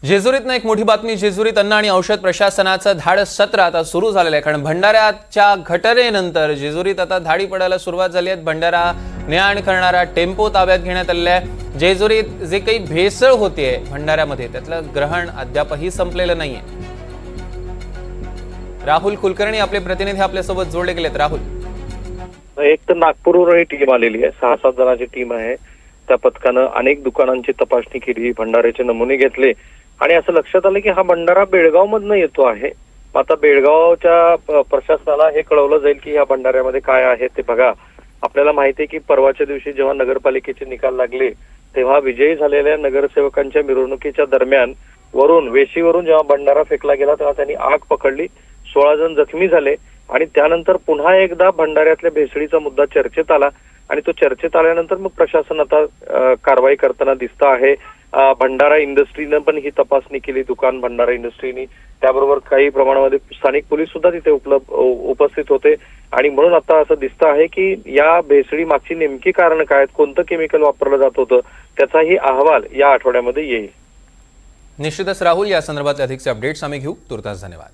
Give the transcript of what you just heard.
जेजुरीतनं एक मोठी बातमी। जेजुरीत अन्न आणि औषध प्रशासनाचं धाडस सत्र आता सुरू झालेलं आहे, कारण भंडाऱ्याच्या घटनेनंतर जेजुरीत आता धाडी पडायला सुरुवात झाली आहे। भंडारा ने-आण करणारा टेम्पो ताब्यात घेण्यात आलेला आहे। जेजुरीत जे काही भेसळ होतीये भंडाऱ्यामध्ये, त्यातलं ग्रहण अद्यापही संपलेलं नाहीये। राहुल कुलकर्णी आपले प्रतिनिधी आपल्यासोबत जोडले गेलेत। राहुल, एक तर नागपूरवरून टीम आलेली आहे, 6-7 जणांची टीम आहे। त्या पथकानं अनेक दुकानांची तपासणी केली, भंडाऱ्याचे नमुने घेतले आणि असं लक्षात आलं की हा भंडारा बेळगाव मधनं येतो आहे। आता बेळगावच्या प्रशासनाला हे कळवलं जाईल की ह्या भंडाऱ्यामध्ये काय आहे ते बघा। आपल्याला माहिती आहे की परवाच्या दिवशी जेव्हा नगरपालिकेचे निकाल लागले तेव्हा विजयी झालेल्या नगरसेवकांच्या मिरवणुकीच्या दरम्यान वेशीवरून जेव्हा भंडारा फेकला गेला तेव्हा त्यांनी आग पकडली, 16 जण जखमी झाले आणि त्यानंतर पुन्हा एकदा भंडाऱ्यातल्या भेसळीचा मुद्दा चर्चेत आला आणि तो चर्चेत आल्यानंतर मग प्रशासन आता कारवाई करताना दिसतं आहे। भंडारा इंडस्ट्रीनं पण ही तपासणी केली, दुकान भंडारा इंडस्ट्रीनी, त्याबरोबर काही प्रमाणामध्ये स्थानिक पोलीस सुद्धा तिथे उपस्थित होते आणि म्हणून आता असं दिसतं आहे की या भेसळी मागची नेमकी कारण काय आहेत, कोणतं केमिकल वापरलं जात होतं, त्याचाही अहवाल या आठवड्यामध्ये येईल। निश्चितच राहुल, या संदर्भातले अधिकचे अपडेट्स आम्ही घेऊ। तुर्तास धन्यवाद।